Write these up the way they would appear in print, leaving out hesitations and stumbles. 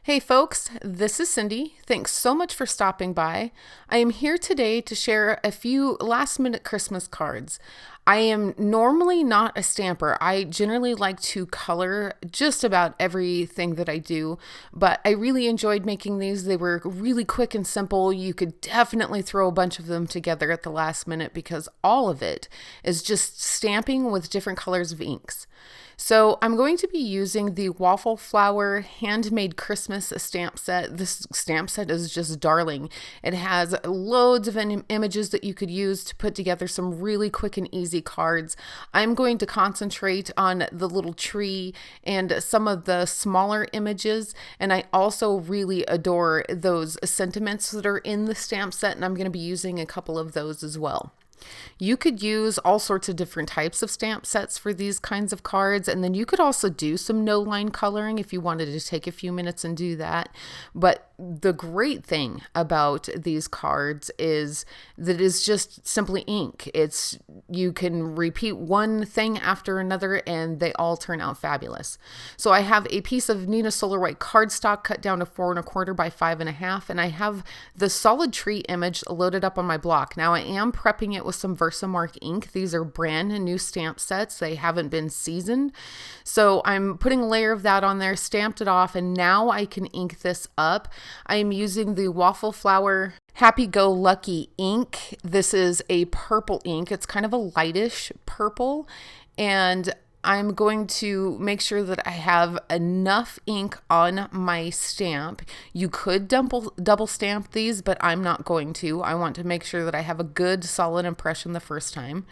Hey folks, this is Cindy. Thanks so much for stopping by. I am here today to share a few last minute Christmas cards. I am normally not a stamper. I generally like to color just about everything that I do, but I really enjoyed making these. They were really quick and simple. You could definitely throw a bunch of them together at the last minute because all of it is just stamping with different colors of inks. So I'm going to be using the Waffle Flower Handmade Christmas stamp set. This stamp set is just darling. It has loads of images that you could use to put together some really quick and easy cards. I'm going to concentrate on the little tree and some of the smaller images, and I also really adore those sentiments that are in the stamp set, and I'm going to be using a couple of those as well. You could use all sorts of different types of stamp sets for these kinds of cards, and then you could also do some no-line coloring if you wanted to take a few minutes and do that. But the great thing about these cards is that it's just simply ink. You can repeat one thing after another and they all turn out fabulous. So I have a piece of Nina Solar White cardstock cut down to 4 1/4 by 5 1/2, and I have the solid tree image loaded up on my block. Now I am prepping it with some Versamark ink. These are brand new stamp sets. They haven't been seasoned. So I'm putting a layer of that on there, stamped it off, and now I can ink this up. I am using the Waffle Flower Happy Go Lucky ink. This is a purple ink. It's kind of a lightish purple, and I'm going to make sure that I have enough ink on my stamp. You could double stamp these, but I'm not going to. I want to make sure that I have a good solid impression the first time.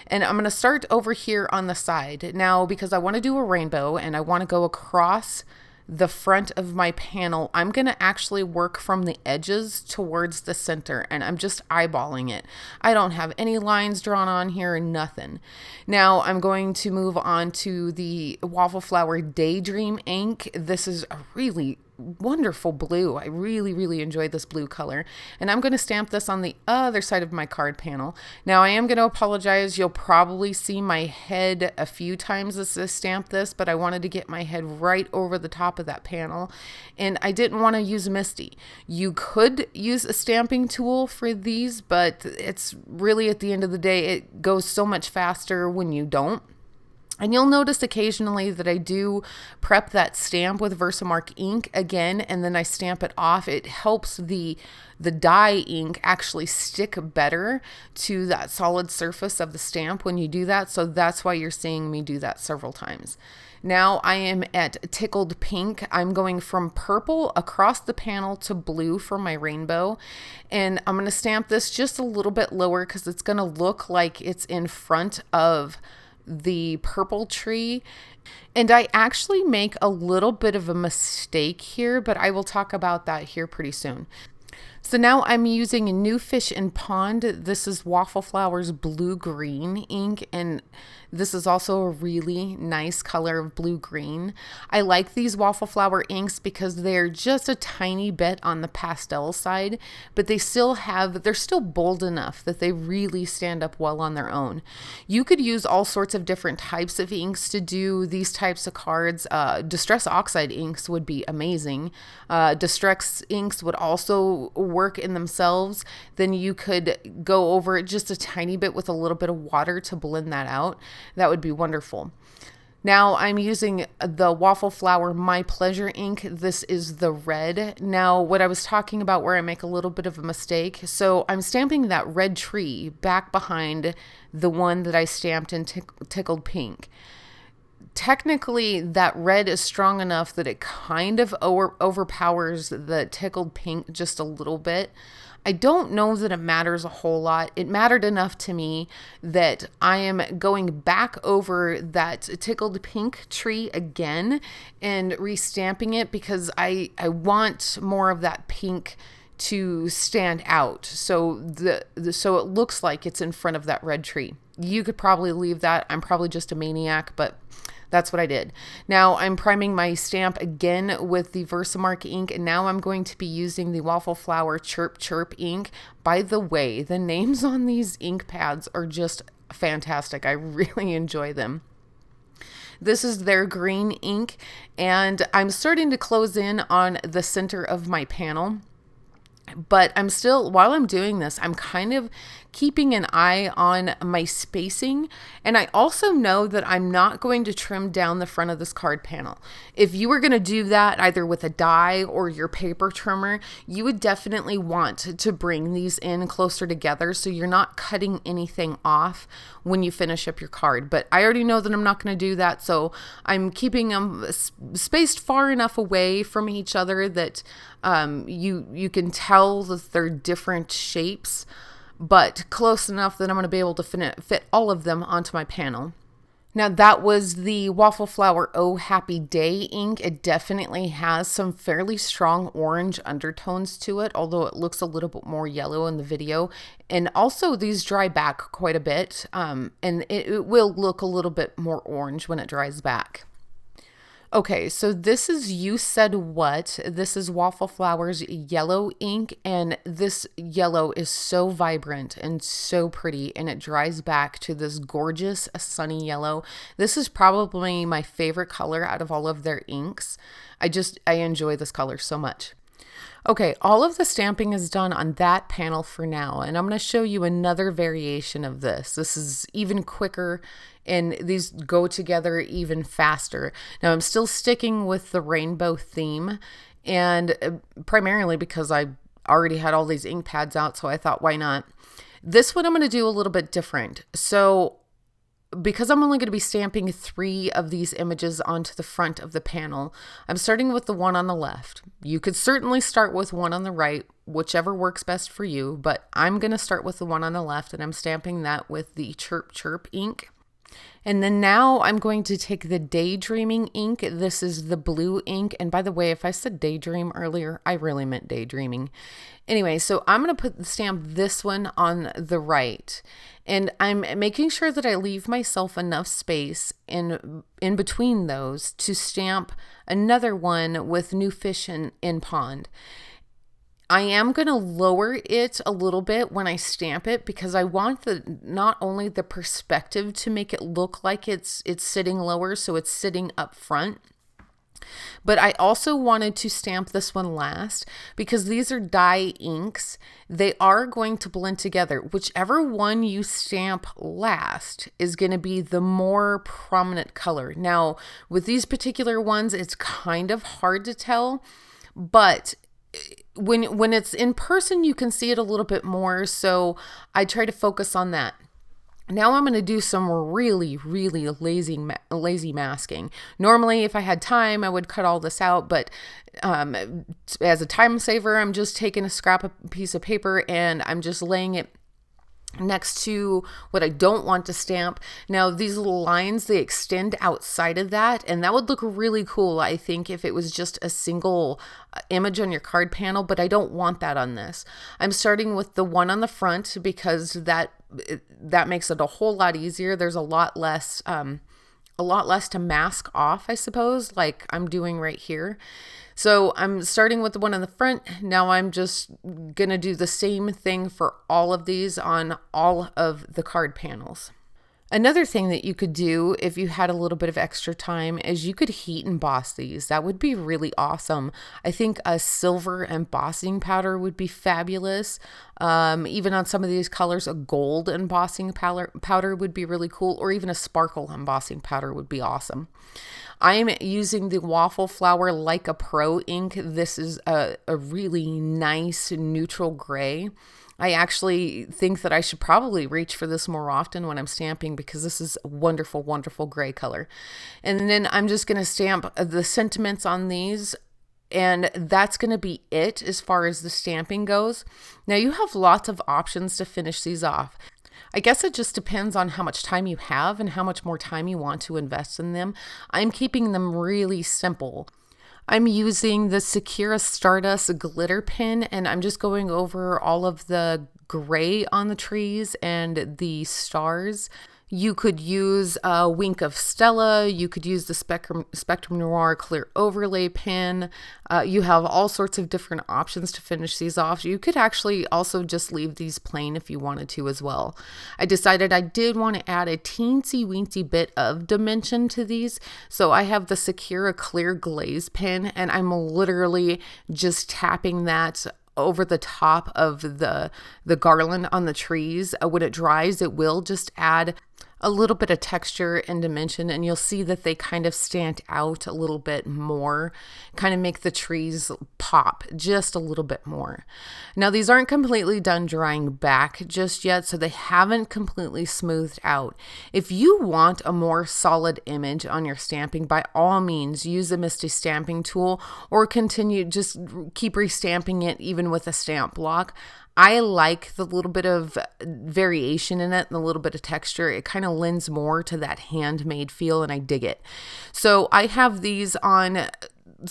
And I'm going to start over here on the side. Now, because I want to do a rainbow and I want to go across the front of my panel, I'm going to actually work from the edges towards the center, and I'm just eyeballing it. I don't have any lines drawn on here, nothing. Now I'm going to move on to the Waffle Flower Daydream ink. This is a really wonderful blue. I really enjoyed this blue color, and I'm going to stamp this on the other side of my card panel. Now I am going to apologize. You'll probably see my head a few times as I stamp this, but I wanted to get my head right over the top of that panel, and I didn't want to use Misty. You could use a stamping tool for these, but it's really, at the end of the day, it goes so much faster when you don't. And you'll notice occasionally that I do prep that stamp with Versamark ink again, and then I stamp it off. It helps the dye ink actually stick better to that solid surface of the stamp when you do that. So that's why you're seeing me do that several times. Now I am at Tickled Pink. I'm going from purple across the panel to blue for my rainbow. And I'm going to stamp this just a little bit lower because it's going to look like it's in front of the purple tree. And I actually make a little bit of a mistake here, but I will talk about that here pretty soon. So now I'm using New Fish in Pond. This is Waffle Flower's blue-green ink, and this is also a really nice color of blue-green. I like these Waffle Flower inks because they're just a tiny bit on the pastel side, but they're still bold enough that they really stand up well on their own. You could use all sorts of different types of inks to do these types of cards. Distress Oxide inks would be amazing. Distress inks would also work in themselves. Then you could go over it just a tiny bit with a little bit of water to blend that out. That would be wonderful. Now I'm using the Waffle Flower My Pleasure ink. This is the red. Now what I was talking about where I make a little bit of a mistake. So I'm stamping that red tree back behind the one that I stamped in Tickled Pink. Technically, that red is strong enough that it kind of overpowers the Tickled Pink just a little bit. I don't know that it matters a whole lot. It mattered enough to me that I am going back over that Tickled Pink tree again and restamping it because I want more of that pink to stand out. So so it looks like it's in front of that red tree. You could probably leave that. I'm probably just a maniac, but that's what I did. Now I'm priming my stamp again with the Versamark ink, and now I'm going to be using the Waffle Flower Chirp Chirp ink. By the way, the names on these ink pads are just fantastic. I really enjoy them. This is their green ink, and I'm starting to close in on the center of my panel. But I'm still, while I'm doing this, I'm kind of keeping an eye on my spacing. And I also know that I'm not going to trim down the front of this card panel. If you were going to do that either with a die or your paper trimmer, you would definitely want to bring these in closer together so you're not cutting anything off when you finish up your card. But I already know that I'm not going to do that, so I'm keeping them spaced far enough away from each other that you can tell that they're different shapes, but close enough that I'm going to be able to fit all of them onto my panel. Now that was the Waffle Flower Oh Happy Day ink. It definitely has some fairly strong orange undertones to it, although it looks a little bit more yellow in the video. And also these dry back quite a bit, and it will look a little bit more orange when it dries back. Okay, so this is You Said What. This is Waffle Flower's yellow ink, and this yellow is so vibrant and so pretty, and it dries back to this gorgeous sunny yellow. This is probably my favorite color out of all of their inks. I enjoy this color so much. Okay, all of the stamping is done on that panel for now, and I'm going to show you another variation of this. This is even quicker, and these go together even faster. Now, I'm still sticking with the rainbow theme, and primarily because I already had all these ink pads out, so I thought, why not? This one I'm going to do a little bit different. So because I'm only going to be stamping 3 of these images onto the front of the panel, I'm starting with the one on the left. You could certainly start with one on the right, whichever works best for you, but I'm going to start with the one on the left, and I'm stamping that with the Chirp Chirp ink. And then now I'm going to take the Daydreaming ink. This is the blue ink. And by the way, if I said daydream earlier, I really meant daydreaming. Anyway, so I'm going to stamp this one on the right. And I'm making sure that I leave myself enough space in between those to stamp another one with New Fish in Pond. I am going to lower it a little bit when I stamp it because I want not only the perspective to make it look like it's sitting lower, so it's sitting up front, but I also wanted to stamp this one last because these are dye inks. They are going to blend together. Whichever one you stamp last is going to be the more prominent color. Now, with these particular ones, it's kind of hard to tell, but when it's in person, you can see it a little bit more, so I try to focus on that. Now I'm going to do some really, really lazy masking. Normally, if I had time, I would cut all this out, but as a time saver, I'm just taking a piece of paper and I'm just laying it next to what I don't want to stamp. Now these little lines, they extend outside of that, and that would look really cool, I think, if it was just a single image on your card panel, but I don't want that on this. I'm starting with the one on the front because that makes it a whole lot easier. There's a lot less to mask off, I suppose, like I'm doing right here. So I'm starting with the one on the front. Now I'm just going to do the same thing for all of these on all of the card panels. Another thing that you could do if you had a little bit of extra time is you could heat emboss these. That would be really awesome. I think a silver embossing powder would be fabulous. Even on some of these colors, a gold embossing powder would be really cool, or even a sparkle embossing powder would be awesome. I'm using the Waffle Flower Like a Pro ink. This is a really nice neutral gray. I actually think that I should probably reach for this more often when I'm stamping because this is a wonderful, wonderful gray color. And then I'm just going to stamp the sentiments on these, and that's going to be it as far as the stamping goes. Now you have lots of options to finish these off. I guess it just depends on how much time you have and how much more time you want to invest in them. I'm keeping them really simple. I'm using the Sakura Stardust glitter pen, and I'm just going over all of the gray on the trees and the stars. You could use a Wink of Stella. You could use the Spectrum Noir Clear Overlay pen. You have all sorts of different options to finish these off. You could actually also just leave these plain if you wanted to as well. I decided I did want to add a teensy weensy bit of dimension to these. So I have the Sakura Clear Glaze pen, and I'm literally just tapping that over the top of the garland on the trees. When it dries, it will just add a little bit of texture and dimension, and you'll see that they kind of stand out a little bit more, kind of make the trees pop just a little bit more. Now, these aren't completely done drying back just yet, so they haven't completely smoothed out. If you want a more solid image on your stamping, by all means use a Misty stamping tool, or continue, just keep restamping it even with a stamp block. I like the little bit of variation in it and the little bit of texture. It kind of lends more to that handmade feel, and I dig it. So I have these on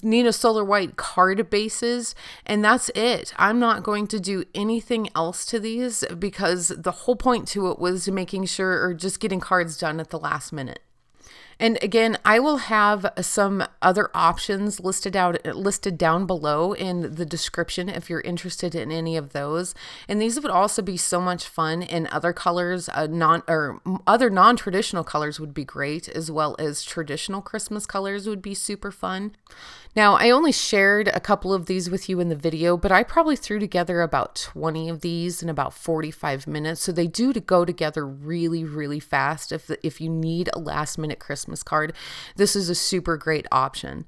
Nina Solar White card bases, and that's it. I'm not going to do anything else to these because the whole point to it was making sure, or just getting cards done at the last minute. And again, I will have some other options listed down below in the description if you're interested in any of those. And these would also be so much fun in other colors, other non-traditional colors would be great, as well as traditional Christmas colors would be super fun. Now, I only shared a couple of these with you in the video, but I probably threw together about 20 of these in about 45 minutes. So they do go together really, really fast. If you need a last minute Christmas card, this is a super great option.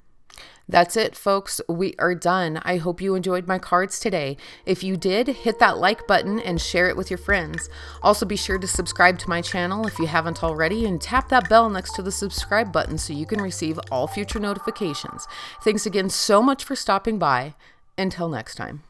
That's it, folks. We are done. I hope you enjoyed my cards today. If you did, hit that like button and share it with your friends. Also, be sure to subscribe to my channel if you haven't already, and tap that bell next to the subscribe button so you can receive all future notifications. Thanks again so much for stopping by. Until next time.